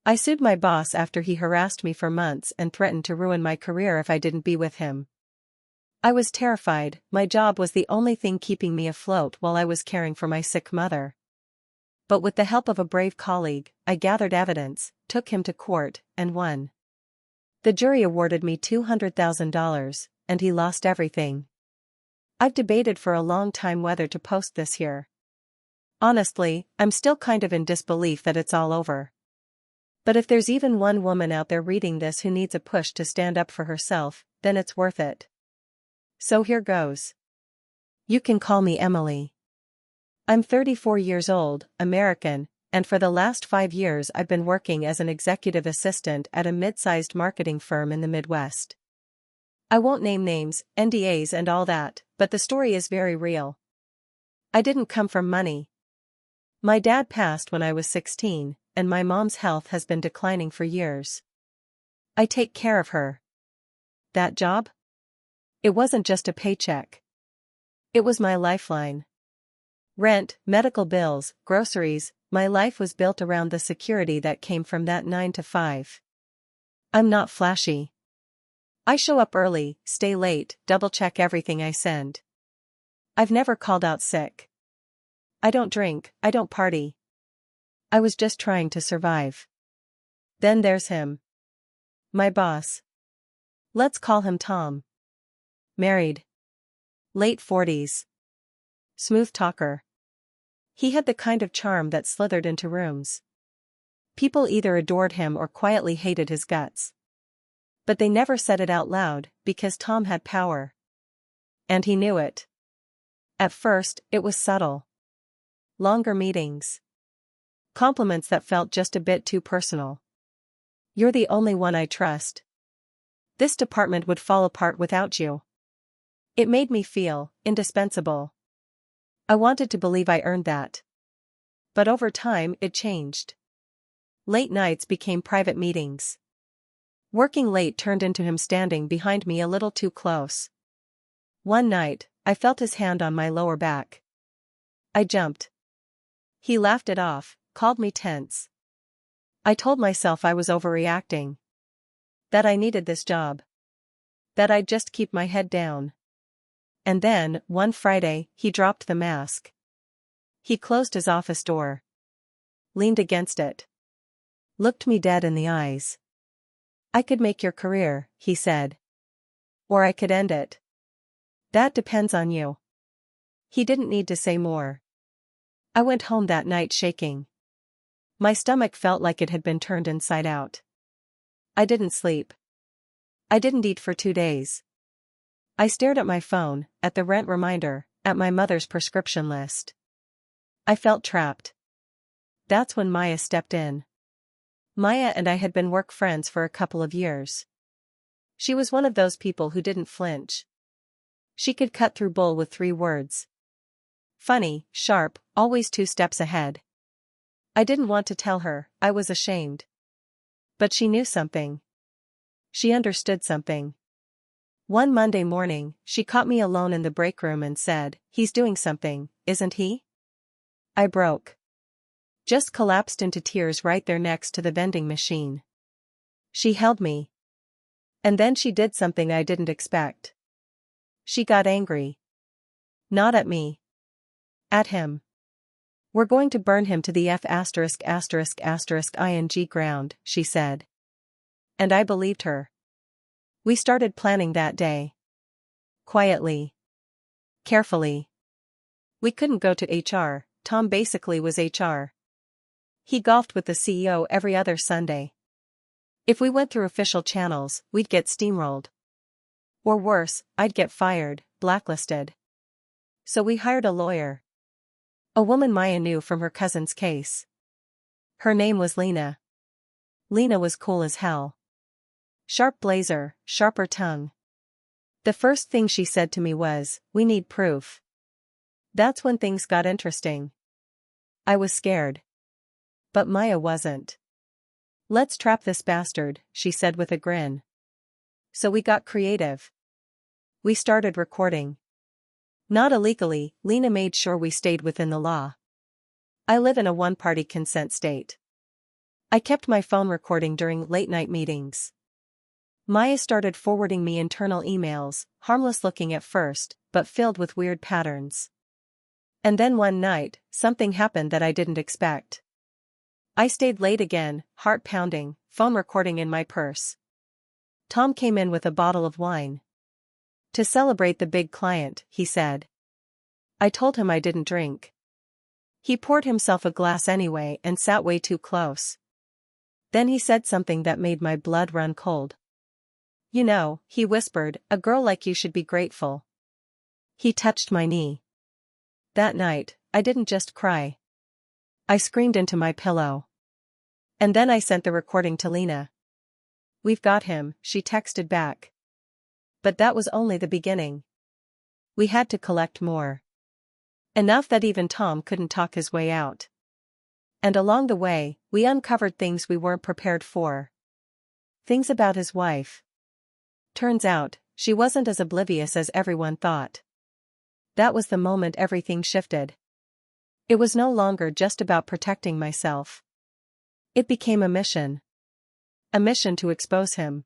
I sued my boss after he harassed me for months and threatened to ruin my career if I didn't be with him. I was terrified. My job was the only thing keeping me afloat while I was caring for my sick mother. But with the help of a brave colleague, I gathered evidence, took him to court, and won. The jury awarded me $200,000, and he lost everything. I've debated for a long time whether to post this here. Honestly, I'm still kind of in disbelief that it's all over. But if there's even one woman out there reading this who needs a push to stand up for herself, then it's worth it. So here goes. You can call me Emily. I'm 34 years old, American, and for the last 5 years I've been working as an executive assistant at a mid-sized marketing firm in the Midwest. I won't name names, NDAs and all that, but the story is very real. I didn't come from money. My dad passed when I was 16, and my mom's health has been declining for years. I take care of her. That job? It wasn't just a paycheck. It was my lifeline. Rent, medical bills, groceries, my life was built around the security that came from that 9 to 5. I'm not flashy. I show up early, stay late, double-check everything I send. I've never called out sick. I don't drink, I don't party. I was just trying to survive. Then there's him. My boss. Let's call him Tom. Married. Late 40s. Smooth talker. He had the kind of charm that slithered into rooms. People either adored him or quietly hated his guts. But they never said it out loud, because Tom had power. And he knew it. At first, it was subtle. Longer meetings. Compliments that felt just a bit too personal. You're the only one I trust. This department would fall apart without you. It made me feel indispensable. I wanted to believe I earned that. But over time, it changed. Late nights became private meetings. Working late turned into him standing behind me a little too close. One night, I felt his hand on my lower back. I jumped. He laughed it off, called me tense. I told myself I was overreacting. That I needed this job. That I'd just keep my head down. And then, one Friday, he dropped the mask. He closed his office door. Leaned against it. Looked me dead in the eyes. I could make your career, he said. Or I could end it. That depends on you. He didn't need to say more. I went home that night shaking. My stomach felt like it had been turned inside out. I didn't sleep. I didn't eat for 2 days. I stared at my phone, at the rent reminder, at my mother's prescription list. I felt trapped. That's when Maya stepped in. Maya and I had been work friends for a couple of years. She was one of those people who didn't flinch. She could cut through bull with 3 words. Funny, sharp, always 2 steps ahead. I didn't want to tell her, I was ashamed. But she knew something. She understood something. One Monday morning, she caught me alone in the break room and said, "He's doing something, isn't he?" I broke. Just collapsed into tears right there next to the vending machine. She held me. And then she did something I didn't expect. She got angry. Not at me. At him. "We're going to burn him to the ****ing ground, she said. And I believed her. We started planning that day. Quietly. Carefully. We couldn't go to HR, Tom basically was HR. He golfed with the CEO every other Sunday. If we went through official channels, we'd get steamrolled. Or worse, I'd get fired, blacklisted. So we hired a lawyer. A woman Maya knew from her cousin's case. Her name was Lena. Lena was cool as hell. Sharp blazer, sharper tongue. The first thing she said to me was, "We need proof." That's when things got interesting. I was scared. But Maya wasn't. "Let's trap this bastard," she said with a grin. So we got creative. We started recording. Not illegally, Lena made sure we stayed within the law. I live in a one-party consent state. I kept my phone recording during late-night meetings. Maya started forwarding me internal emails, harmless-looking at first, but filled with weird patterns. And then one night, something happened that I didn't expect. I stayed late again, heart pounding, phone recording in my purse. Tom came in with a bottle of wine. To celebrate the big client, he said. I told him I didn't drink. He poured himself a glass anyway and sat way too close. Then he said something that made my blood run cold. You know, he whispered, a girl like you should be grateful. He touched my knee. That night, I didn't just cry. I screamed into my pillow. And then I sent the recording to Lena. We've got him, she texted back. But that was only the beginning. We had to collect more. Enough that even Tom couldn't talk his way out. And along the way, we uncovered things we weren't prepared for. Things about his wife. Turns out, she wasn't as oblivious as everyone thought. That was the moment everything shifted. It was no longer just about protecting myself. It became a mission. A mission to expose him.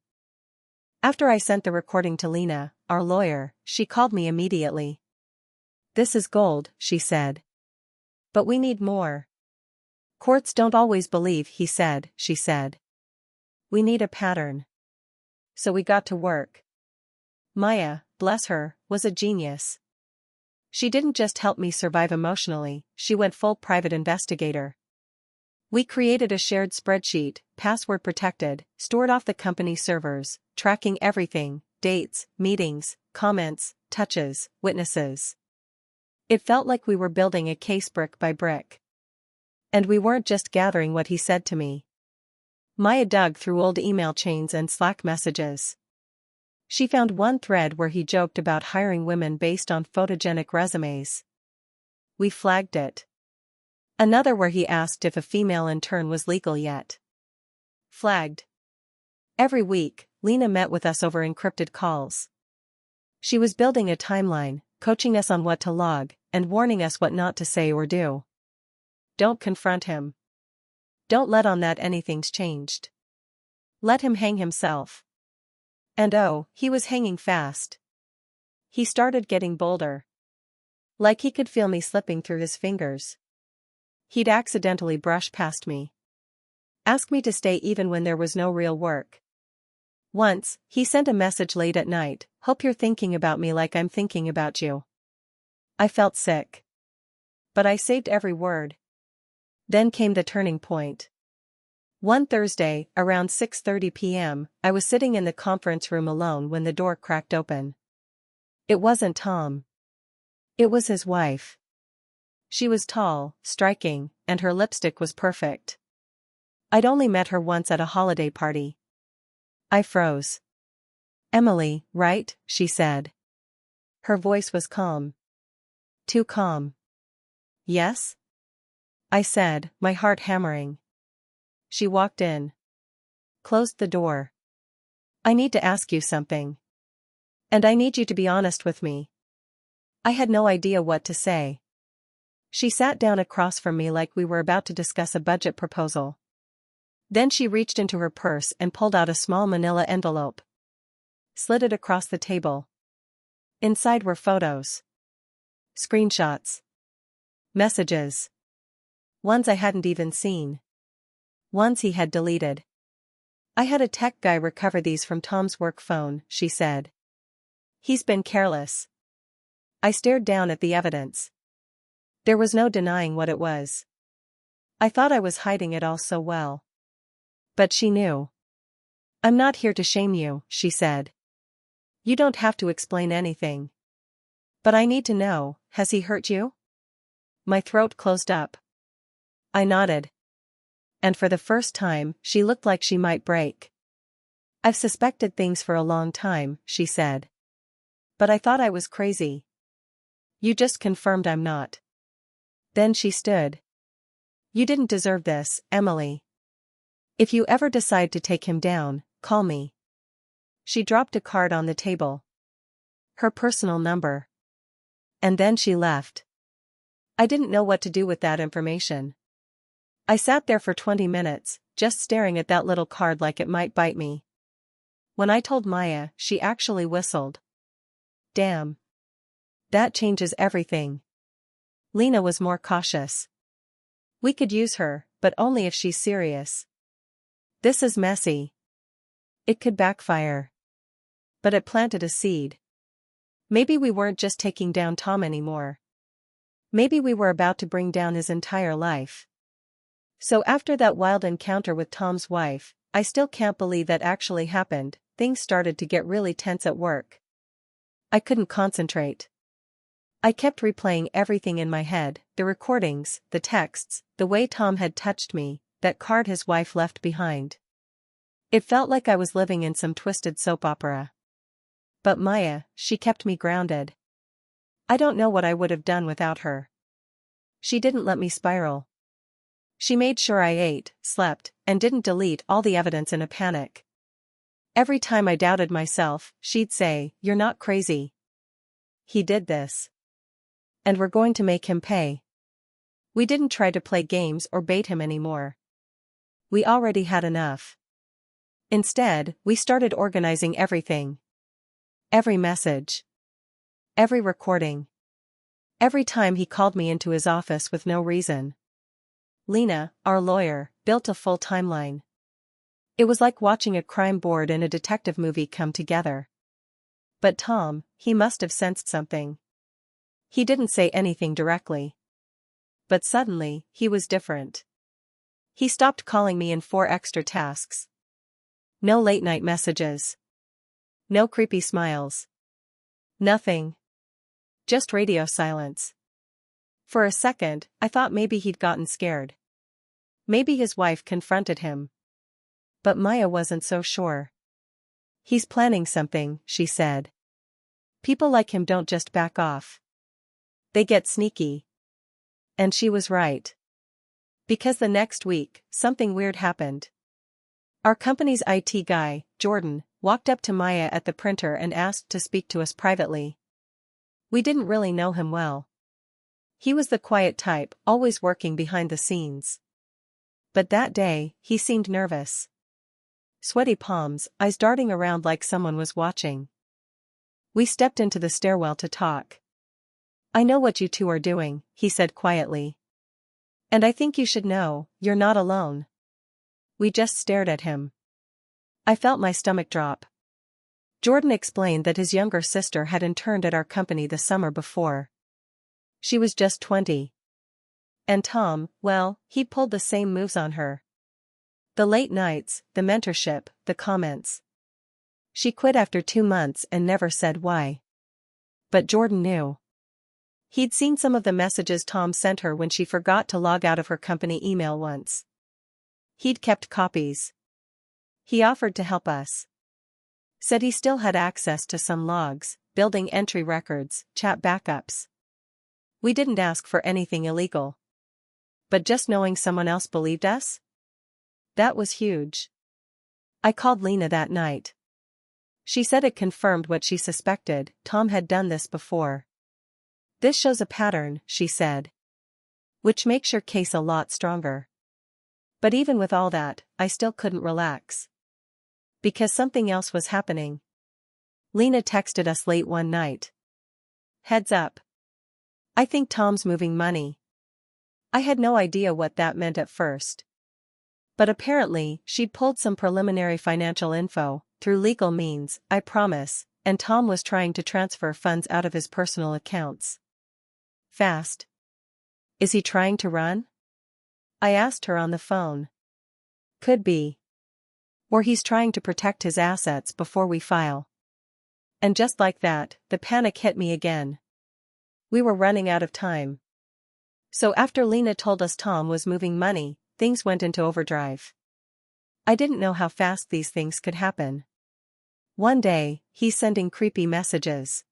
After I sent the recording to Lena, our lawyer, she called me immediately. This is gold, she said. But we need more. Courts don't always believe, he said, she said. We need a pattern. So we got to work. Maya, bless her, was a genius. She didn't just help me survive emotionally, she went full private investigator. We created a shared spreadsheet, password protected, stored off the company servers, tracking everything, dates, meetings, comments, touches, witnesses. It felt like we were building a case brick by brick. And we weren't just gathering what he said to me. Maya dug through old email chains and Slack messages. She found one thread where he joked about hiring women based on photogenic resumes. We flagged it. Another where he asked if a female intern was legal yet. Flagged. Every week, Lena met with us over encrypted calls. She was building a timeline, coaching us on what to log, and warning us what not to say or do. Don't confront him. Don't let on that anything's changed. Let him hang himself. And oh, he was hanging fast. He started getting bolder. Like he could feel me slipping through his fingers. He'd accidentally brush past me. Ask me to stay even when there was no real work. Once, he sent a message late at night, hope you're thinking about me like I'm thinking about you. I felt sick. But I saved every word. Then came the turning point. One Thursday, around 6:30 p.m., I was sitting in the conference room alone when the door cracked open. It wasn't Tom. It was his wife. She was tall, striking, and her lipstick was perfect. I'd only met her once at a holiday party. I froze. Emily, right? She said. Her voice was calm. Too calm. Yes? I said, my heart hammering. She walked in. Closed the door. I need to ask you something. And I need you to be honest with me. I had no idea what to say. She sat down across from me like we were about to discuss a budget proposal. Then she reached into her purse and pulled out a small manila envelope. Slid it across the table. Inside were photos. Screenshots. Messages. Ones I hadn't even seen. Ones he had deleted. I had a tech guy recover these from Tom's work phone, she said. He's been careless. I stared down at the evidence. There was no denying what it was. I thought I was hiding it all so well. But she knew. I'm not here to shame you, she said. You don't have to explain anything. But I need to know, has he hurt you? My throat closed up. I nodded. And for the first time, she looked like she might break. I've suspected things for a long time, she said. But I thought I was crazy. You just confirmed I'm not. Then she stood. You didn't deserve this, Emily. If you ever decide to take him down, call me. She dropped a card on the table. Her personal number. And then she left. I didn't know what to do with that information. I sat there for 20 minutes, just staring at that little card like it might bite me. When I told Maya, she actually whistled. Damn. That changes everything. Lena was more cautious. We could use her, but only if she's serious. This is messy. It could backfire. But it planted a seed. Maybe we weren't just taking down Tom anymore. Maybe we were about to bring down his entire life. So after that wild encounter with Tom's wife, I still can't believe that actually happened. Things started to get really tense at work. I couldn't concentrate. I kept replaying everything in my head, the recordings, the texts, the way Tom had touched me, that card his wife left behind. It felt like I was living in some twisted soap opera. But Maya, she kept me grounded. I don't know what I would have done without her. She didn't let me spiral. She made sure I ate, slept, and didn't delete all the evidence in a panic. Every time I doubted myself, she'd say, "You're not crazy. He did this. And we're going to make him pay." We didn't try to play games or bait him anymore. We already had enough. Instead, we started organizing everything. Every message. Every recording. Every time he called me into his office with no reason. Lena, our lawyer, built a full timeline. It was like watching a crime board in a detective movie come together. But Tom, he must have sensed something. He didn't say anything directly. But suddenly, he was different. He stopped calling me in 4 extra tasks. No late-night messages. No creepy smiles. Nothing. Just radio silence. For a second, I thought maybe he'd gotten scared. Maybe his wife confronted him. But Maya wasn't so sure. "He's planning something," she said. "People like him don't just back off. They get sneaky." And she was right. Because the next week, something weird happened. Our company's IT guy, Jordan, walked up to Maya at the printer and asked to speak to us privately. We didn't really know him well. He was the quiet type, always working behind the scenes. But that day, he seemed nervous. Sweaty palms, eyes darting around like someone was watching. We stepped into the stairwell to talk. "I know what you two are doing," he said quietly. "And I think you should know, you're not alone." We just stared at him. I felt my stomach drop. Jordan explained that his younger sister had interned at our company the summer before. She was just 20. And Tom, well, he pulled the same moves on her. The late nights, the mentorship, the comments. She quit after 2 months and never said why. But Jordan knew. He'd seen some of the messages Tom sent her when she forgot to log out of her company email once. He'd kept copies. He offered to help us. Said he still had access to some logs, building entry records, chat backups. We didn't ask for anything illegal. But just knowing someone else believed us? That was huge. I called Lena that night. She said it confirmed what she suspected, Tom had done this before. "This shows a pattern," she said. "Which makes your case a lot stronger." But even with all that, I still couldn't relax. Because something else was happening. Lena texted us late one night. "Heads up. I think Tom's moving money." I had no idea what that meant at first. But apparently, she'd pulled some preliminary financial info, through legal means, I promise, and Tom was trying to transfer funds out of his personal accounts. Fast. "Is he trying to run?" I asked her on the phone. "Could be. Or he's trying to protect his assets before we file." And just like that, the panic hit me again. We were running out of time. So after Lena told us Tom was moving money, things went into overdrive. I didn't know how fast these things could happen. One day, he's sending creepy messages.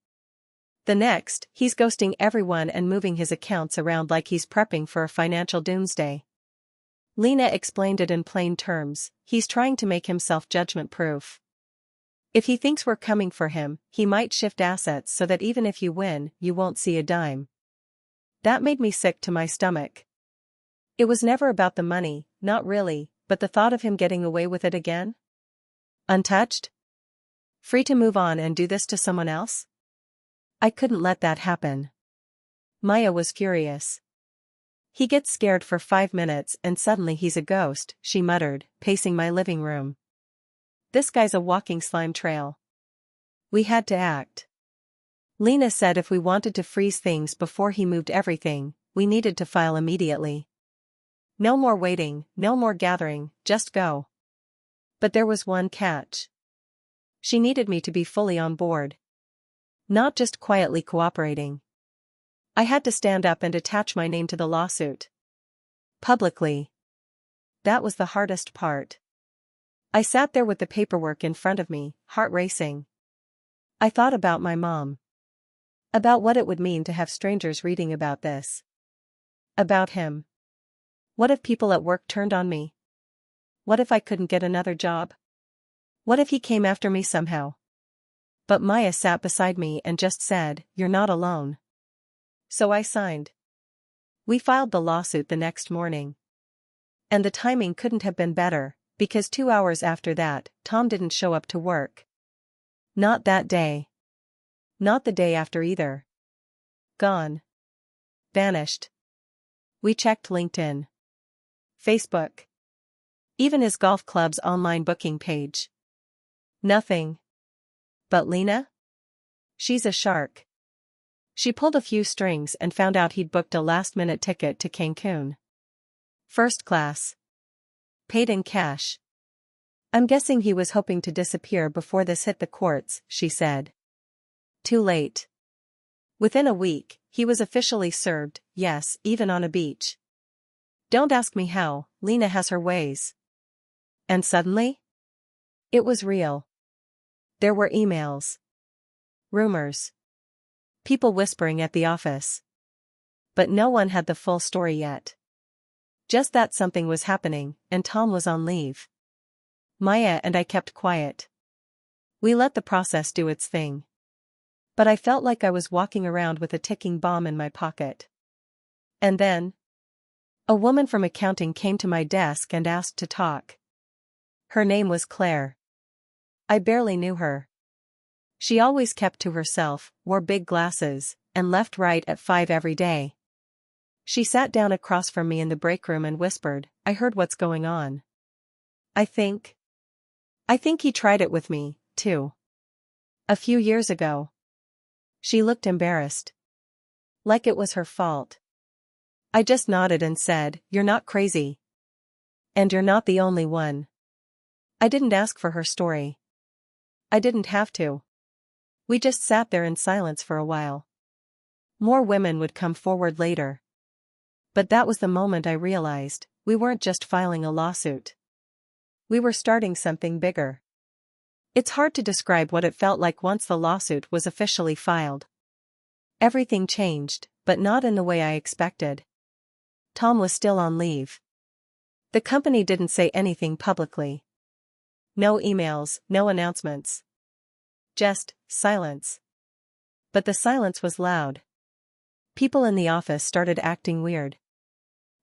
The next, he's ghosting everyone and moving his accounts around like he's prepping for a financial doomsday. Lena explained it in plain terms, he's trying to make himself judgment-proof. If he thinks we're coming for him, he might shift assets so that even if you win, you won't see a dime. That made me sick to my stomach. It was never about the money, not really, but the thought of him getting away with it again? Untouched? Free to move on and do this to someone else? I couldn't let that happen. Maya was furious. He gets scared for 5 minutes and suddenly he's a ghost, she muttered, pacing my living room. This guy's a walking slime trail. We had to act. Lena said if we wanted to freeze things before he moved everything, we needed to file immediately. No more waiting, no more gathering, just go. But there was one catch. She needed me to be fully on board. Not just quietly cooperating. I had to stand up and attach my name to the lawsuit. Publicly. That was the hardest part. I sat there with the paperwork in front of me, heart racing. I thought about my mom. About what it would mean to have strangers reading about this. About him. What if people at work turned on me? What if I couldn't get another job? What if he came after me somehow? But Maya sat beside me and just said, "You're not alone." So I signed. We filed the lawsuit the next morning. And the timing couldn't have been better, because 2 hours after that, Tom didn't show up to work. Not that day. Not the day after either. Gone. Vanished. We checked LinkedIn. Facebook. Even his golf club's online booking page. Nothing. But Lena? She's a shark. She pulled a few strings and found out he'd booked a last-minute ticket to Cancun. First class. Paid in cash. I'm guessing he was hoping to disappear before this hit the courts, she said. Too late. Within a week, he was officially served, yes, even on a beach. Don't ask me how, Lena has her ways. And suddenly? It was real. There were emails. Rumors. People whispering at the office. But no one had the full story yet. Just that something was happening, and Tom was on leave. Maya and I kept quiet. We let the process do its thing. But I felt like I was walking around with a ticking bomb in my pocket. And then, a woman from accounting came to my desk and asked to talk. Her name was Claire. I barely knew her. She always kept to herself, wore big glasses, and left right at 5 every day. She sat down across from me in the break room and whispered, "I heard what's going on. I think he tried it with me, too. A few years ago." She looked embarrassed. Like it was her fault. I just nodded and said, "You're not crazy. And you're not the only one." I didn't ask for her story. I didn't have to. We just sat there in silence for a while. More women would come forward later. But that was the moment I realized, we weren't just filing a lawsuit. We were starting something bigger. It's hard to describe what it felt like once the lawsuit was officially filed. Everything changed, but not in the way I expected. Tom was still on leave. The company didn't say anything publicly. No emails, no announcements. Just silence. But the silence was loud. People in the office started acting weird.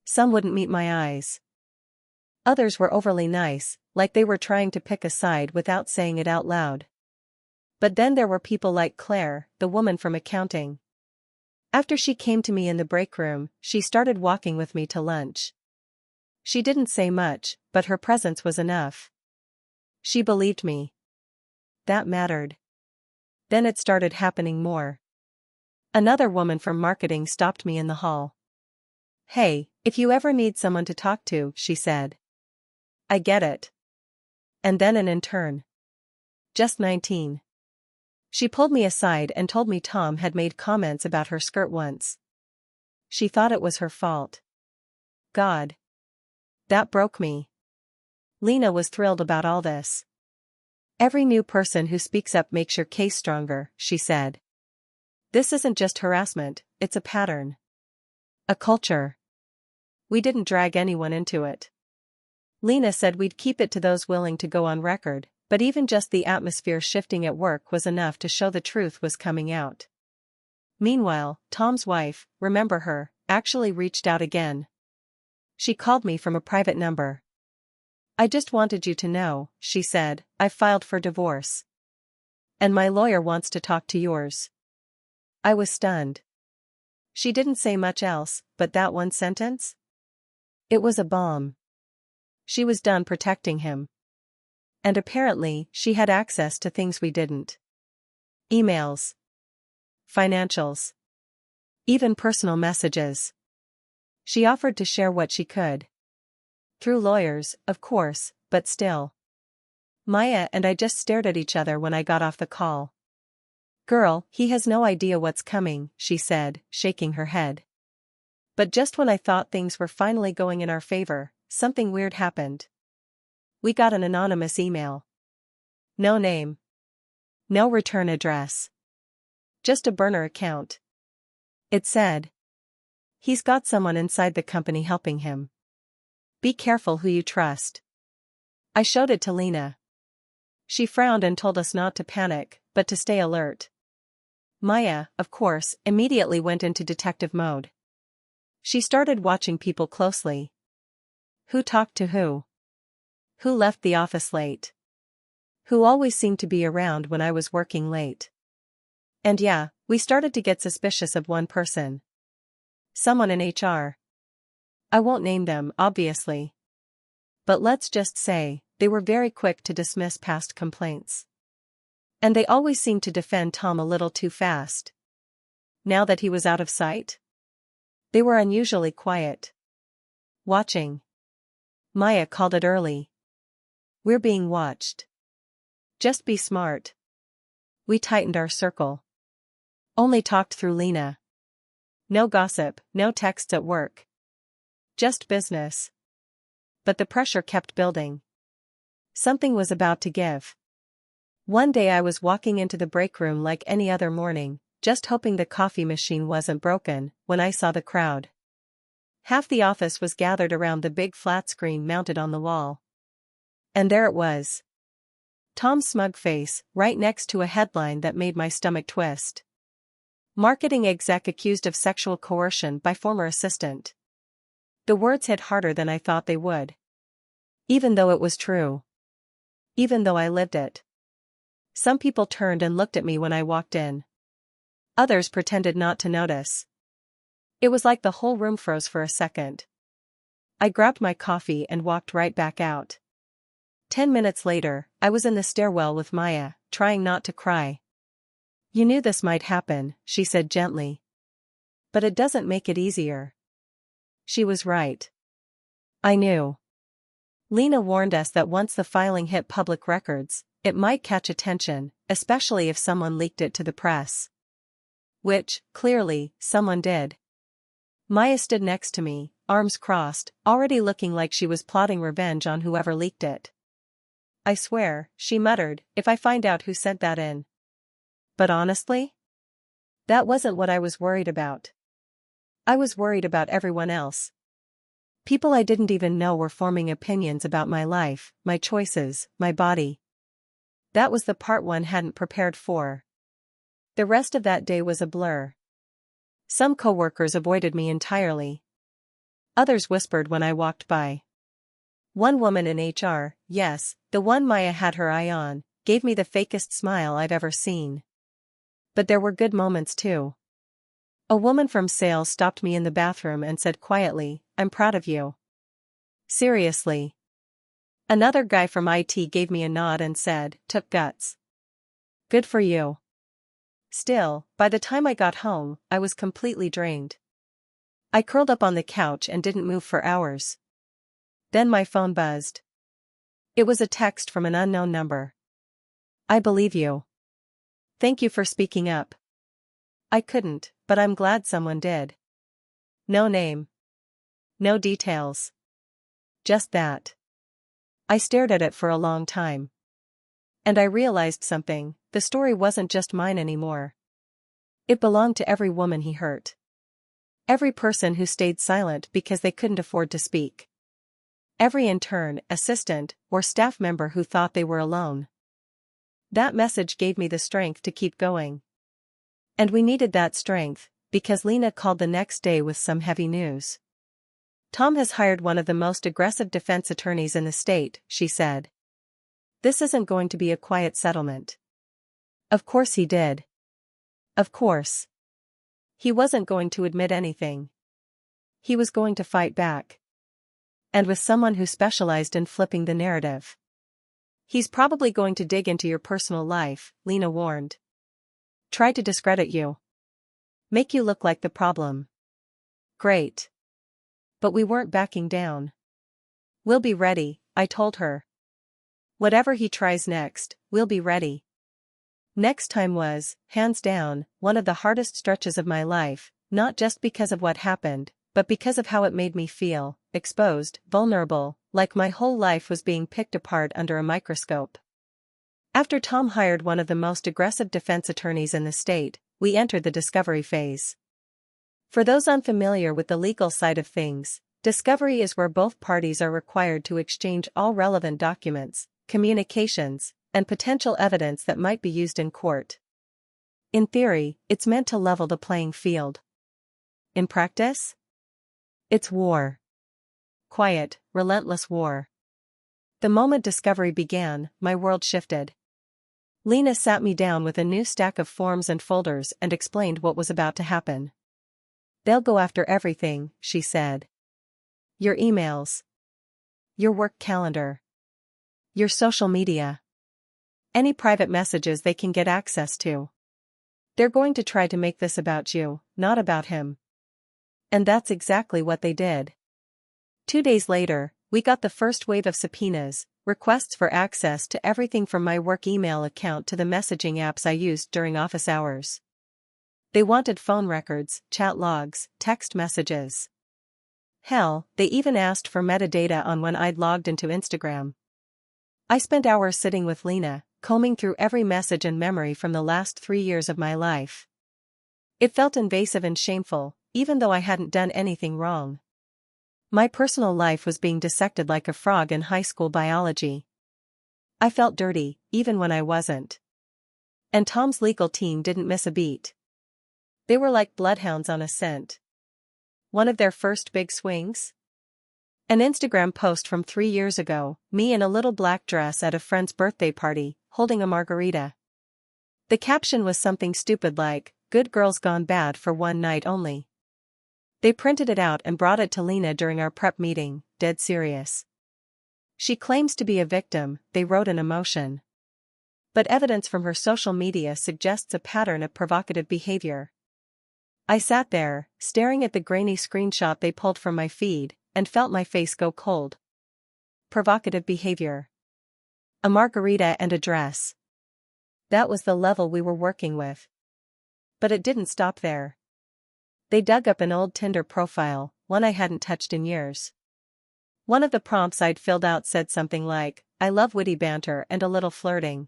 Some wouldn't meet my eyes. Others were overly nice, like they were trying to pick a side without saying it out loud. But then there were people like Claire, the woman from accounting. After she came to me in the break room, she started walking with me to lunch. She didn't say much, but her presence was enough. She believed me. That mattered. Then it started happening more. Another woman from marketing stopped me in the hall. "Hey, if you ever need someone to talk to," she said. "I get it." And then an intern. Just 19. She pulled me aside and told me Tom had made comments about her skirt once. She thought it was her fault. God. That broke me. Lena was thrilled about all this. "Every new person who speaks up makes your case stronger," she said. "This isn't just harassment, it's a pattern. A culture." We didn't drag anyone into it. Lena said we'd keep it to those willing to go on record, but even just the atmosphere shifting at work was enough to show the truth was coming out. Meanwhile, Tom's wife, remember her, actually reached out again. She called me from a private number. I just wanted you to know, she said, I filed for divorce. And my lawyer wants to talk to yours. I was stunned. She didn't say much else, but that one sentence? It was a bomb. She was done protecting him. And apparently, she had access to things we didn't. Emails. Financials. Even personal messages. She offered to share what she could. Through lawyers, of course, but still. Maya and I just stared at each other when I got off the call. Girl, he has no idea what's coming, she said, shaking her head. But just when I thought things were finally going in our favor, something weird happened. We got an anonymous email. No name. No return address. Just a burner account. It said, he's got someone inside the company helping him. Be careful who you trust. I showed it to Lena. She frowned and told us not to panic, but to stay alert. Maya, of course, immediately went into detective mode. She started watching people closely. Who talked to who? Who left the office late? Who always seemed to be around when I was working late? And yeah, we started to get suspicious of one person. Someone in HR. I won't name them, obviously. But let's just say, they were very quick to dismiss past complaints. And they always seemed to defend Tom a little too fast. Now that he was out of sight? They were unusually quiet. Watching. Maya called it early. We're being watched. Just be smart. We tightened our circle. Only talked through Lena. No gossip, no texts at work. Just business. But the pressure kept building. Something was about to give. One day I was walking into the break room like any other morning, just hoping the coffee machine wasn't broken, when I saw the crowd. Half the office was gathered around the big flat screen mounted on the wall. And there it was. Tom's smug face, right next to a headline that made my stomach twist. Marketing exec accused of sexual coercion by former assistant. The words hit harder than I thought they would. Even though it was true. Even though I lived it. Some people turned and looked at me when I walked in. Others pretended not to notice. It was like the whole room froze for a second. I grabbed my coffee and walked right back out. 10 minutes later, I was in the stairwell with Maya, trying not to cry. You knew this might happen, she said gently. But it doesn't make it easier. She was right. I knew. Lena warned us that once the filing hit public records, it might catch attention, especially if someone leaked it to the press. Which, clearly, someone did. Maya stood next to me, arms crossed, already looking like she was plotting revenge on whoever leaked it. I swear, she muttered, if I find out who sent that in. But honestly? That wasn't what I was worried about. I was worried about everyone else. People I didn't even know were forming opinions about my life, my choices, my body. That was the part one hadn't prepared for. The rest of that day was a blur. Some coworkers avoided me entirely. Others whispered when I walked by. One woman in HR, yes, the one Maya had her eye on, gave me the fakest smile I've ever seen. But there were good moments too. A woman from sales stopped me in the bathroom and said quietly, I'm proud of you. Seriously. Another guy from IT gave me a nod and said, took guts. Good for you. Still, by the time I got home, I was completely drained. I curled up on the couch and didn't move for hours. Then my phone buzzed. It was a text from an unknown number. I believe you. Thank you for speaking up. I couldn't, but I'm glad someone did. No name. No details. Just that. I stared at it for a long time. And I realized something, the story wasn't just mine anymore. It belonged to every woman he hurt. Every person who stayed silent because they couldn't afford to speak. Every intern, assistant, or staff member who thought they were alone. That message gave me the strength to keep going. And we needed that strength, because Lena called the next day with some heavy news. Tom has hired one of the most aggressive defense attorneys in the state, she said. This isn't going to be a quiet settlement. Of course he did. Of course. He wasn't going to admit anything. He was going to fight back. And with someone who specialized in flipping the narrative. He's probably going to dig into your personal life, Lena warned. Try to discredit you. Make you look like the problem. Great. But we weren't backing down. We'll be ready, I told her. Whatever he tries next, we'll be ready. Next time was, hands down, one of the hardest stretches of my life, not just because of what happened, but because of how it made me feel, exposed, vulnerable, like my whole life was being picked apart under a microscope. After Tom hired one of the most aggressive defense attorneys in the state, we entered the discovery phase. For those unfamiliar with the legal side of things, discovery is where both parties are required to exchange all relevant documents, communications, and potential evidence that might be used in court. In theory, it's meant to level the playing field. In practice? It's war. Quiet, relentless war. The moment discovery began, my world shifted. Lena sat me down with a new stack of forms and folders and explained what was about to happen. They'll go after everything, she said. Your emails. Your work calendar. Your social media. Any private messages they can get access to. They're going to try to make this about you, not about him. And that's exactly what they did. 2 days later, we got the first wave of subpoenas, requests for access to everything from my work email account to the messaging apps I used during office hours. They wanted phone records, chat logs, text messages. Hell, they even asked for metadata on when I'd logged into Instagram. I spent hours sitting with Lena, combing through every message and memory from the last 3 years of my life. It felt invasive and shameful, even though I hadn't done anything wrong. My personal life was being dissected like a frog in high school biology. I felt dirty, even when I wasn't. And Tom's legal team didn't miss a beat. They were like bloodhounds on a scent. One of their first big swings? An Instagram post from 3 years ago, me in a little black dress at a friend's birthday party, holding a margarita. The caption was something stupid like, "Good girls gone bad for one night only." They printed it out and brought it to Lena during our prep meeting, dead serious. She claims to be a victim, they wrote in emotion. But evidence from her social media suggests a pattern of provocative behavior. I sat there, staring at the grainy screenshot they pulled from my feed, and felt my face go cold. Provocative behavior. A margarita and a dress. That was the level we were working with. But it didn't stop there. They dug up an old Tinder profile, one I hadn't touched in years. One of the prompts I'd filled out said something like, "I love witty banter and a little flirting."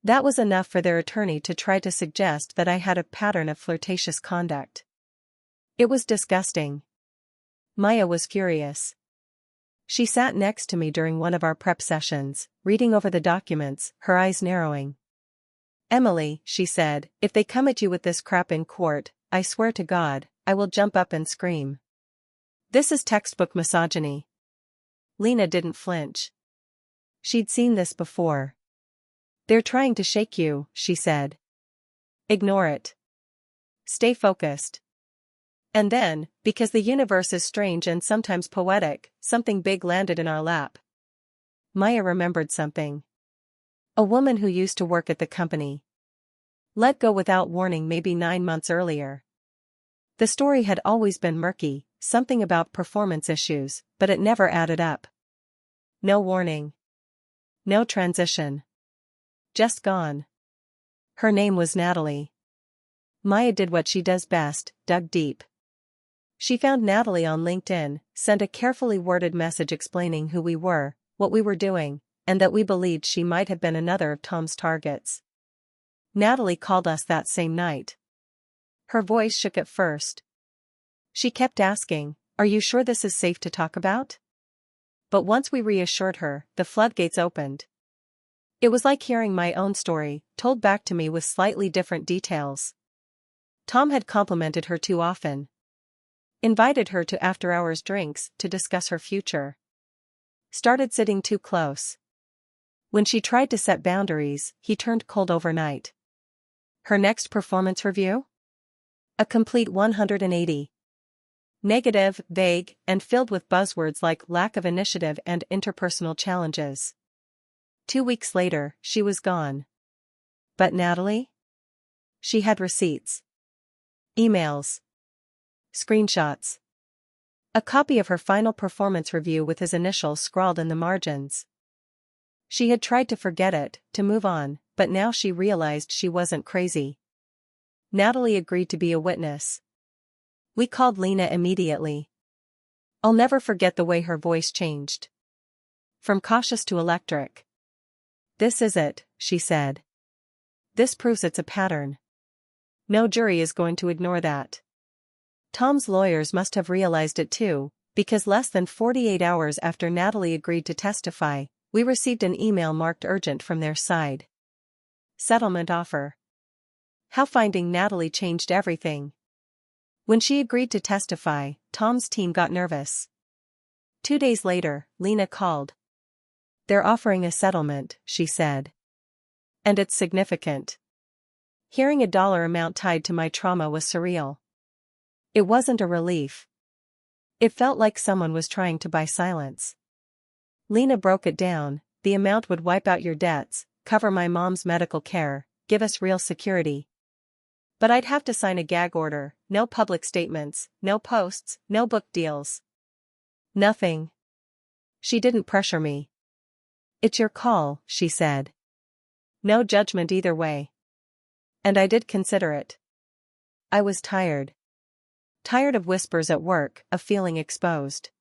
That was enough for their attorney to try to suggest that I had a pattern of flirtatious conduct. It was disgusting. Maya was furious. She sat next to me during one of our prep sessions, reading over the documents, her eyes narrowing. "Emily," she said, "if they come at you with this crap in court, I swear to God, I will jump up and scream. This is textbook misogyny." Lena didn't flinch. She'd seen this before. "They're trying to shake you," she said. "Ignore it. Stay focused." And then, because the universe is strange and sometimes poetic, something big landed in our lap. Maya remembered something. A woman who used to work at the company. Let go without warning maybe 9 months earlier. The story had always been murky, something about performance issues, but it never added up. No warning. No transition. Just gone. Her name was Natalie. Maya did what she does best, dug deep. She found Natalie on LinkedIn, sent a carefully worded message explaining who we were, what we were doing, and that we believed she might have been another of Tom's targets. Natalie called us that same night. Her voice shook at first. She kept asking, "Are you sure this is safe to talk about?" But once we reassured her, the floodgates opened. It was like hearing my own story, told back to me with slightly different details. Tom had complimented her too often. Invited her to after-hours drinks to discuss her future. Started sitting too close. When she tried to set boundaries, he turned cold overnight. Her next performance review? A complete 180. Negative, vague, and filled with buzzwords like lack of initiative and interpersonal challenges. 2 weeks later, she was gone. But Natalie? She had receipts. Emails. Screenshots. A copy of her final performance review with his initials scrawled in the margins. She had tried to forget it, to move on, but now she realized she wasn't crazy. Natalie agreed to be a witness. We called Lena immediately. I'll never forget the way her voice changed. From cautious to electric. "This is it," she said. "This proves it's a pattern. No jury is going to ignore that." Tom's lawyers must have realized it too, because less than 48 hours after Natalie agreed to testify, we received an email marked urgent from their side. Settlement offer. How finding Natalie changed everything. When she agreed to testify, Tom's team got nervous. 2 days later, Lena called. "They're offering a settlement," she said. "And it's significant." Hearing a dollar amount tied to my trauma was surreal. It wasn't a relief. It felt like someone was trying to buy silence. Lena broke it down. The amount would wipe out your debts, cover my mom's medical care, give us real security. But I'd have to sign a gag order, no public statements, no posts, no book deals. Nothing. She didn't pressure me. "It's your call," she said. "No judgment either way." And I did consider it. I was tired. Tired of whispers at work, of feeling exposed.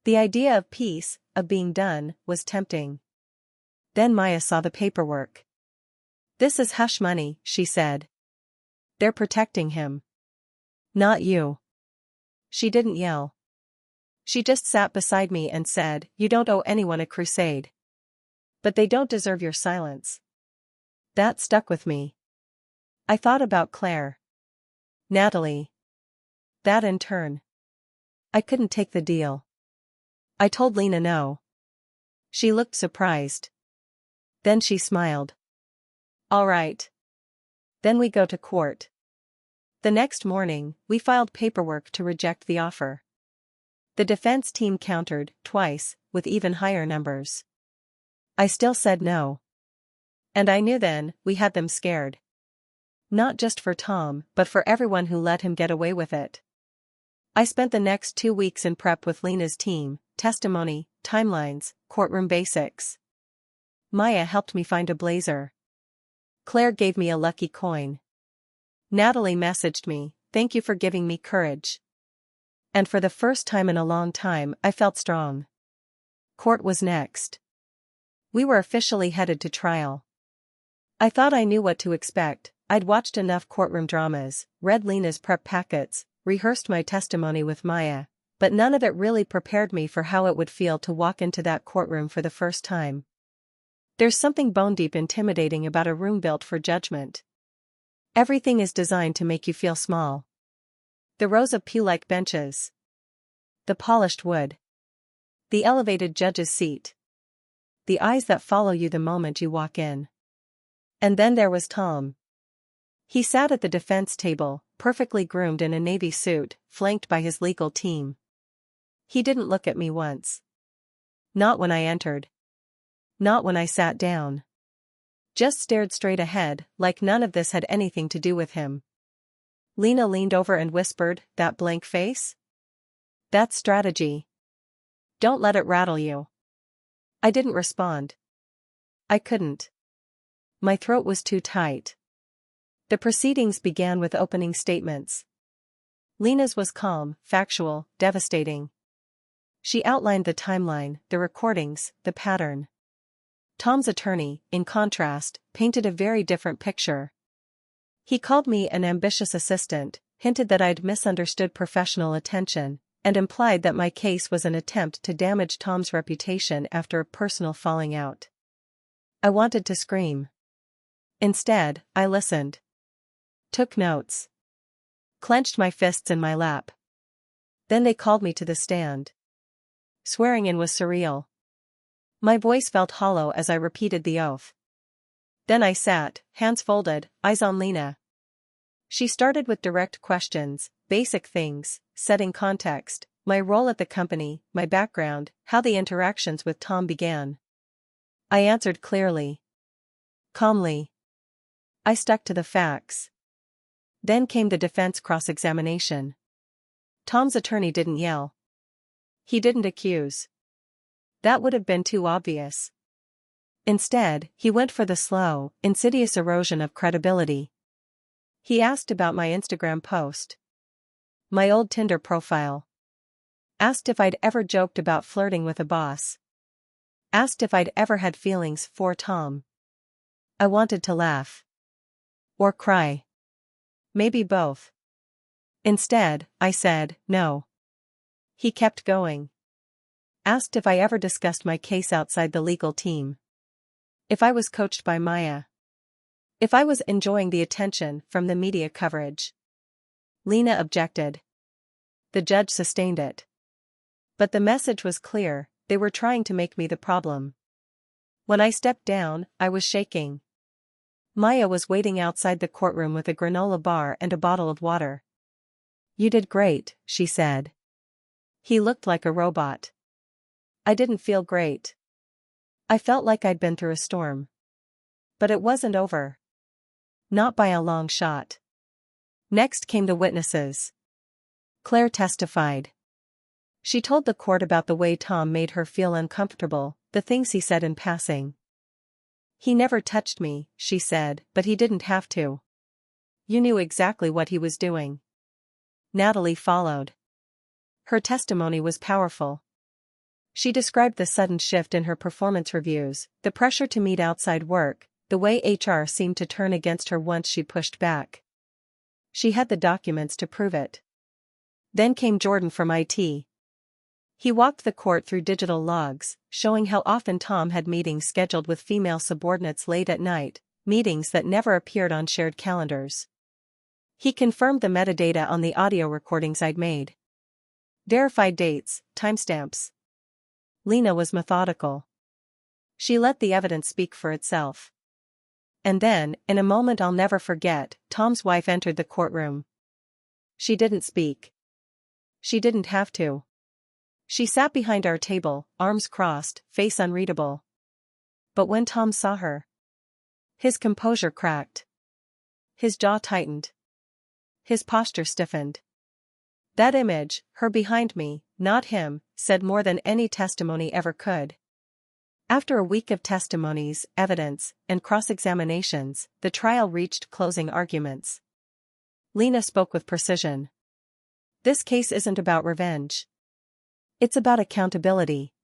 The idea of peace, of being done, was tempting. Then Maya saw the paperwork. "This is hush money," she said. "They're protecting him. Not you." She didn't yell. She just sat beside me and said, "You don't owe anyone a crusade. But they don't deserve your silence." That stuck with me. I thought about Claire. Natalie. That in turn. I couldn't take the deal. I told Lena no. She looked surprised. Then she smiled. "All right. Then we go to court." The next morning, we filed paperwork to reject the offer. The defense team countered, twice, with even higher numbers. I still said no. And I knew then, we had them scared. Not just for Tom, but for everyone who let him get away with it. I spent the next 2 weeks in prep with Lena's team, testimony, timelines, courtroom basics. Maya helped me find a blazer. Claire gave me a lucky coin. Natalie messaged me, "Thank you for giving me courage." And for the first time in a long time, I felt strong. Court was next. We were officially headed to trial. I thought I knew what to expect. I'd watched enough courtroom dramas, read Lena's prep packets, rehearsed my testimony with Maya, but none of it really prepared me for how it would feel to walk into that courtroom for the first time. There's something bone-deep intimidating about a room built for judgment. Everything is designed to make you feel small. The rows of pew-like benches. The polished wood. The elevated judge's seat. The eyes that follow you the moment you walk in. And then there was Tom. He sat at the defense table, perfectly groomed in a navy suit, flanked by his legal team. He didn't look at me once. Not when I entered. Not when I sat down. Just stared straight ahead, like none of this had anything to do with him. Lena leaned over and whispered, "That blank face? That's strategy. Don't let it rattle you." I didn't respond. I couldn't. My throat was too tight. The proceedings began with opening statements. Lena's was calm, factual, devastating. She outlined the timeline, the recordings, the pattern. Tom's attorney, in contrast, painted a very different picture. He called me an ambitious assistant, hinted that I'd misunderstood professional attention, and implied that my case was an attempt to damage Tom's reputation after a personal falling out. I wanted to scream. Instead, I listened. Took notes. Clenched my fists in my lap. Then they called me to the stand. Swearing in was surreal. My voice felt hollow as I repeated the oath. Then I sat, hands folded, eyes on Lena. She started with direct questions, basic things, setting context, my role at the company, my background, how the interactions with Tom began. I answered clearly. Calmly. I stuck to the facts. Then came the defense cross-examination. Tom's attorney didn't yell. He didn't accuse. That would have been too obvious. Instead, he went for the slow, insidious erosion of credibility. He asked about my Instagram post. My old Tinder profile. Asked if I'd ever joked about flirting with a boss. Asked if I'd ever had feelings for Tom. I wanted to laugh. Or cry. Maybe both. Instead, I said, no. He kept going. Asked if I ever discussed my case outside the legal team. If I was coached by Maya. If I was enjoying the attention from the media coverage. Lena objected. The judge sustained it. But the message was clear, they were trying to make me the problem. When I stepped down, I was shaking. Maya was waiting outside the courtroom with a granola bar and a bottle of water. You did great, she said. He looked like a robot. I didn't feel great. I felt like I'd been through a storm. But it wasn't over. Not by a long shot. Next came the witnesses. Claire testified. She told the court about the way Tom made her feel uncomfortable, the things he said in passing. He never touched me, she said, but he didn't have to. You knew exactly what he was doing. Natalie followed. Her testimony was powerful. She described the sudden shift in her performance reviews, the pressure to meet outside work, the way HR seemed to turn against her once she pushed back. She had the documents to prove it. Then came Jordan from IT. He walked the court through digital logs, showing how often Tom had meetings scheduled with female subordinates late at night, meetings that never appeared on shared calendars. He confirmed the metadata on the audio recordings I'd made. Verified dates, timestamps. Lena was methodical. She let the evidence speak for itself. And then, in a moment I'll never forget, Tom's wife entered the courtroom. She didn't speak. She didn't have to. She sat behind our table, arms crossed, face unreadable. But when Tom saw her, his composure cracked. His jaw tightened. His posture stiffened. That image, her behind me, not him, said more than any testimony ever could. After a week of testimonies, evidence, and cross-examinations, the trial reached closing arguments. Lena spoke with precision. This case isn't about revenge. It's about accountability.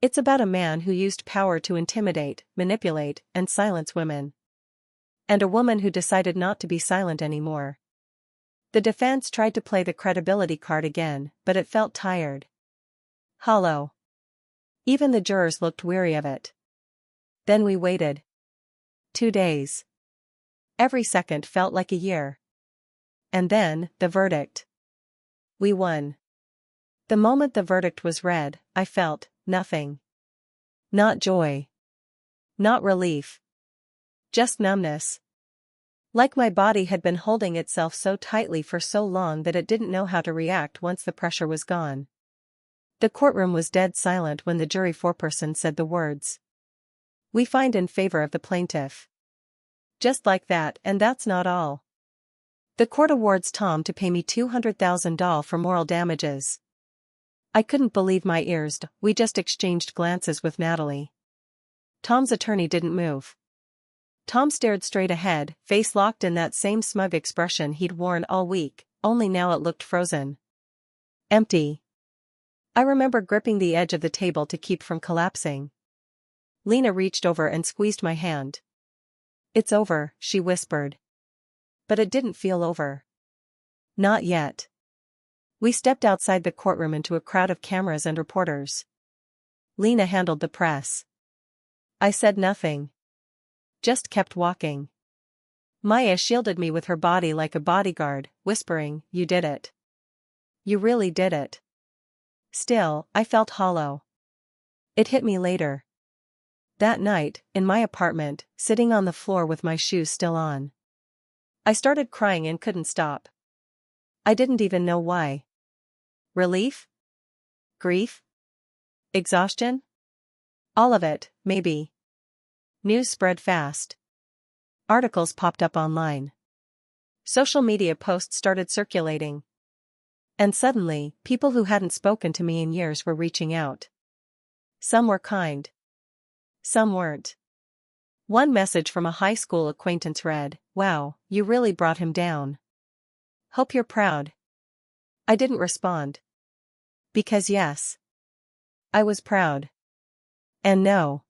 It's about a man who used power to intimidate, manipulate, and silence women. And a woman who decided not to be silent anymore. The defense tried to play the credibility card again, but it felt tired. Hollow. Even the jurors looked weary of it. Then we waited. 2 days. Every second felt like a year. And then, the verdict. We won. The moment the verdict was read, I felt nothing. Not joy. Not relief. Just numbness. Like my body had been holding itself so tightly for so long that it didn't know how to react once the pressure was gone. The courtroom was dead silent when the jury foreperson said the words. We find in favor of the plaintiff. Just like that, and that's not all. The court awards Tom to pay me $200,000 for moral damages. I couldn't believe my ears. We just exchanged glances with Natalie. Tom's attorney didn't move. Tom stared straight ahead, face locked in that same smug expression he'd worn all week, only now it looked frozen. Empty. I remember gripping the edge of the table to keep from collapsing. Lena reached over and squeezed my hand. It's over, she whispered. But it didn't feel over. Not yet. We stepped outside the courtroom into a crowd of cameras and reporters. Lena handled the press. I said nothing. Just kept walking. Maya shielded me with her body like a bodyguard, whispering, "You did it. You really did it. Still, I felt hollow. It hit me later. That night, in my apartment, sitting on the floor with my shoes still on. I started crying and couldn't stop. I didn't even know why. Relief? Grief? Exhaustion? All of it, maybe. News spread fast. Articles popped up online. Social media posts started circulating. And suddenly, people who hadn't spoken to me in years were reaching out. Some were kind. Some weren't. One message from a high school acquaintance read, "Wow, you really brought him down. Hope you're proud." I didn't respond. Because yes, I was proud. And no,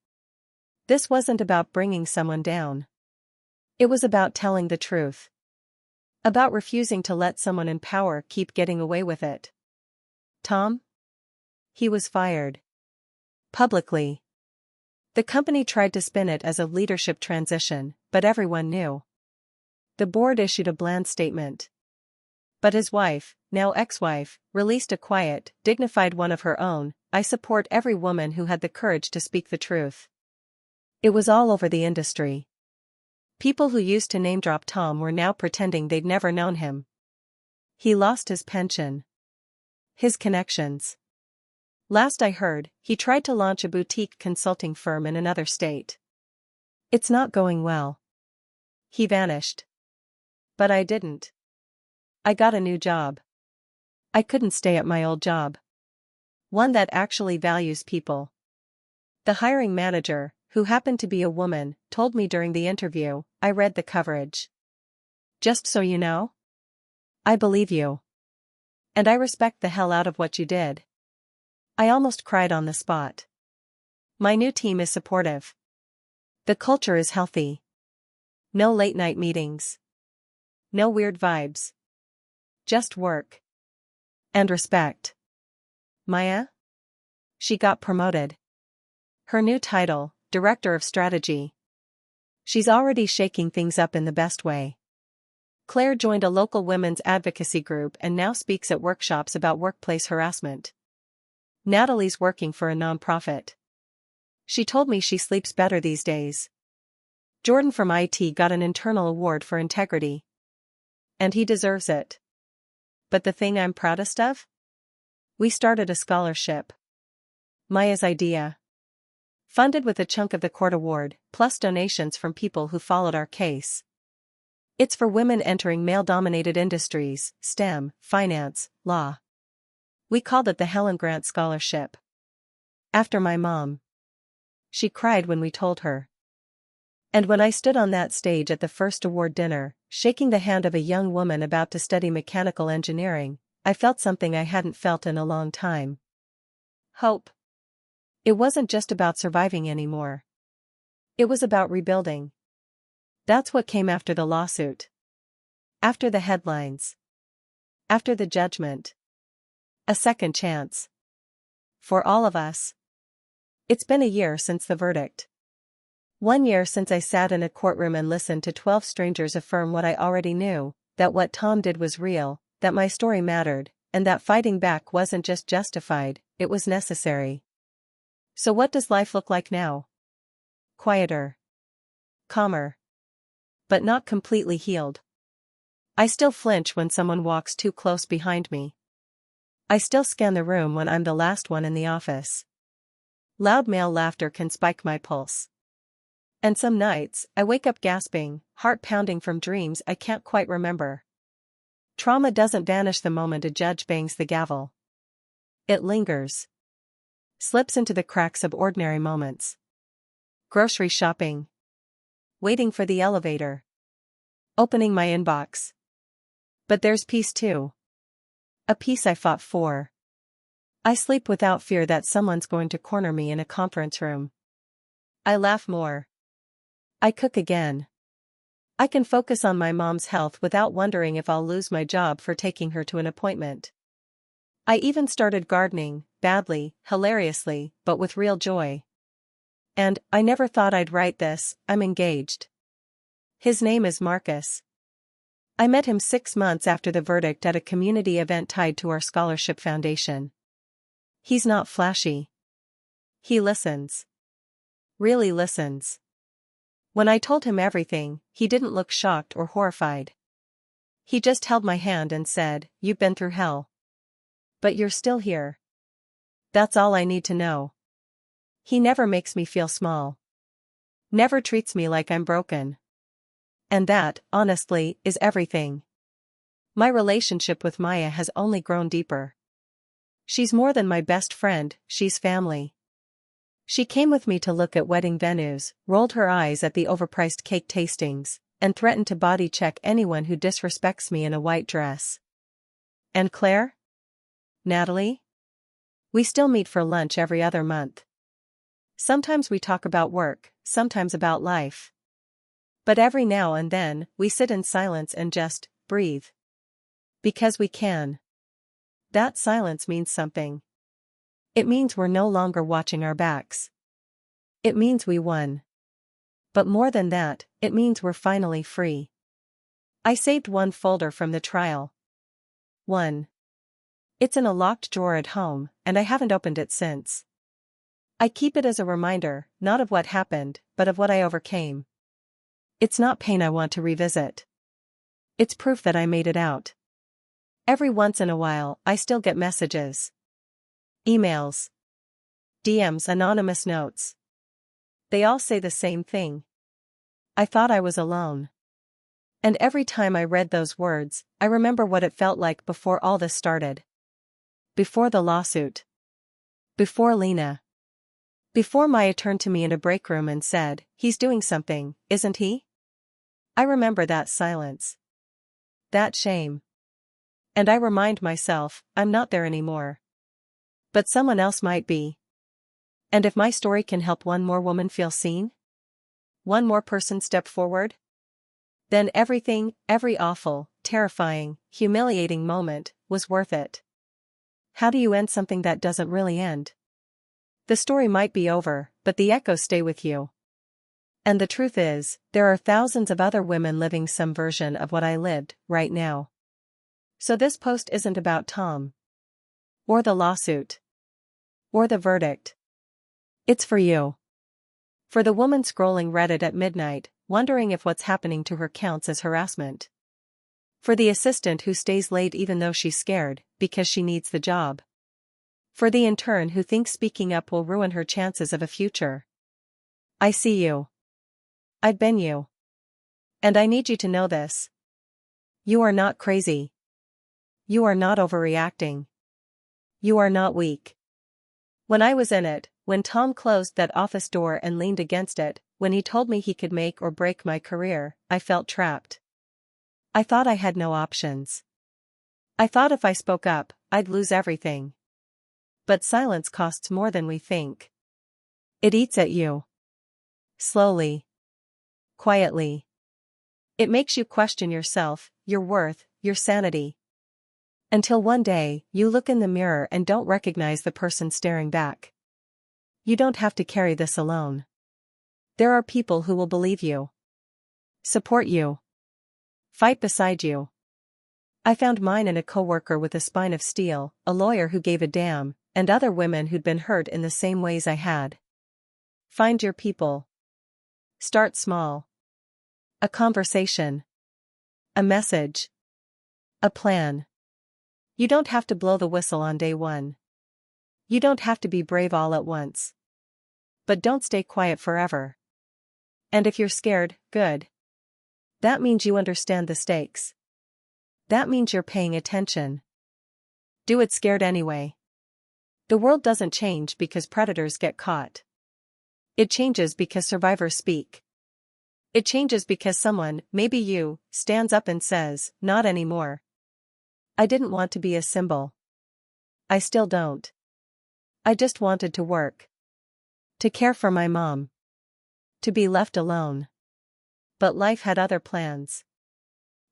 this wasn't about bringing someone down. It was about telling the truth. About refusing to let someone in power keep getting away with it. Tom? He was fired. Publicly. The company tried to spin it as a leadership transition, but everyone knew. The board issued a bland statement. But his wife, now ex-wife, released a quiet, dignified one of her own. "I support every woman who had the courage to speak the truth." It was all over the industry. People who used to name-drop Tom were now pretending they'd never known him. He lost his pension. His connections. Last I heard, he tried to launch a boutique consulting firm in another state. It's not going well. He vanished. But I didn't. I got a new job. I couldn't stay at my old job. One that actually values people. The hiring manager, who happened to be a woman, told me during the interview. I read the coverage. "Just so you know, I believe you. And I respect the hell out of what you did." I almost cried on the spot. My new team is supportive. The culture is healthy. No late-night meetings. No weird vibes. Just work. And respect. Maya? She got promoted. Her new title, Director of Strategy. She's already shaking things up in the best way. Claire joined a local women's advocacy group and now speaks at workshops about workplace harassment. Natalie's working for a nonprofit. She told me she sleeps better these days. Jordan from IT got an internal award for integrity. And he deserves it. But the thing I'm proudest of? We started a scholarship. Maya's idea. Funded with a chunk of the court award, plus donations from people who followed our case. It's for women entering male-dominated industries, STEM, finance, law. We called it the Helen Grant Scholarship. After my mom. She cried when we told her. And when I stood on that stage at the first award dinner, shaking the hand of a young woman about to study mechanical engineering, I felt something I hadn't felt in a long time. Hope. It wasn't just about surviving anymore. It was about rebuilding. That's what came after the lawsuit. After the headlines. After the judgment. A second chance. For all of us. It's been a year since the verdict. 1 year since I sat in a courtroom and listened to 12 strangers affirm what I already knew, that what Tom did was real, that my story mattered, and that fighting back wasn't just justified, it was necessary. So what does life look like now? Quieter. Calmer. But not completely healed. I still flinch when someone walks too close behind me. I still scan the room when I'm the last one in the office. Loud male laughter can spike my pulse. And some nights, I wake up gasping, heart pounding from dreams I can't quite remember. Trauma doesn't vanish the moment a judge bangs the gavel. It lingers. Slips into the cracks of ordinary moments. Grocery shopping. Waiting for the elevator. Opening my inbox. But there's peace too. A peace I fought for. I sleep without fear that someone's going to corner me in a conference room. I laugh more. I cook again. I can focus on my mom's health without wondering if I'll lose my job for taking her to an appointment. I even started gardening, badly, hilariously, but with real joy. And, I never thought I'd write this, I'm engaged. His name is Marcus. I met him 6 months after the verdict at a community event tied to our scholarship foundation. He's not flashy. He listens. Really listens. When I told him everything, he didn't look shocked or horrified. He just held my hand and said, "You've been through hell. But you're still here. That's all I need to know." He never makes me feel small. Never treats me like I'm broken. And that, honestly, is everything. My relationship with Maya has only grown deeper. She's more than my best friend, she's family. She came with me to look at wedding venues, rolled her eyes at the overpriced cake tastings, and threatened to body check anyone who disrespects me in a white dress. And Claire? Natalie? We still meet for lunch every other month. Sometimes we talk about work, sometimes about life. But every now and then, we sit in silence and just breathe. Because we can. That silence means something. It means we're no longer watching our backs. It means we won. But more than that, it means we're finally free. I saved one folder from the trial. 1. It's in a locked drawer at home, and I haven't opened it since. I keep it as a reminder, not of what happened, but of what I overcame. It's not pain I want to revisit. It's proof that I made it out. Every once in a while, I still get messages. Emails. DMs, anonymous notes. They all say the same thing. I thought I was alone. And every time I read those words, I remember what it felt like before all this started. Before the lawsuit. Before Lena. Before Maya turned to me in a break room and said, "He's doing something, isn't he?" I remember that silence. That shame. And I remind myself, I'm not there anymore. But someone else might be. And if my story can help one more woman feel seen, one more person step forward, then everything, every awful, terrifying, humiliating moment, was worth it. How do you end something that doesn't really end? The story might be over, but the echoes stay with you. And the truth is, there are thousands of other women living some version of what I lived, right now. So this post isn't about Tom. Or the lawsuit. Or the verdict. It's for you. For the woman scrolling Reddit at midnight, wondering if what's happening to her counts as harassment. For the assistant who stays late even though she's scared, because she needs the job. For the intern who thinks speaking up will ruin her chances of a future. I see you. I've been you. And I need you to know this. You are not crazy. You are not overreacting. You are not weak. When I was in it, when Tom closed that office door and leaned against it, when he told me he could make or break my career, I felt trapped. I thought I had no options. I thought if I spoke up, I'd lose everything. But silence costs more than we think. It eats at you. Slowly. Quietly. It makes you question yourself, your worth, your sanity. Until one day, you look in the mirror and don't recognize the person staring back. You don't have to carry this alone. There are people who will believe you. Support you. Fight beside you. I found mine in a coworker with a spine of steel, a lawyer who gave a damn, and other women who'd been hurt in the same ways I had. Find your people. Start small. A conversation. A message. A plan. You don't have to blow the whistle on day one. You don't have to be brave all at once. But don't stay quiet forever. And if you're scared, good. That means you understand the stakes. That means you're paying attention. Do it scared anyway. The world doesn't change because predators get caught. It changes because survivors speak. It changes because someone, maybe you, stands up and says, "Not anymore." I didn't want to be a symbol. I still don't. I just wanted to work. To care for my mom. To be left alone. But life had other plans.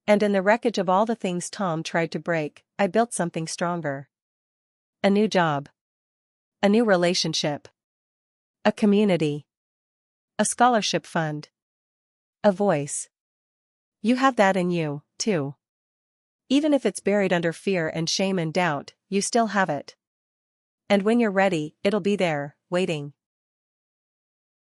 And in the wreckage of all the things Tom tried to break, I built something stronger. A new job. A new relationship. A community. A scholarship fund. A voice. You have that in you, too. Even if it's buried under fear and shame and doubt, you still have it. And when you're ready, it'll be there, waiting.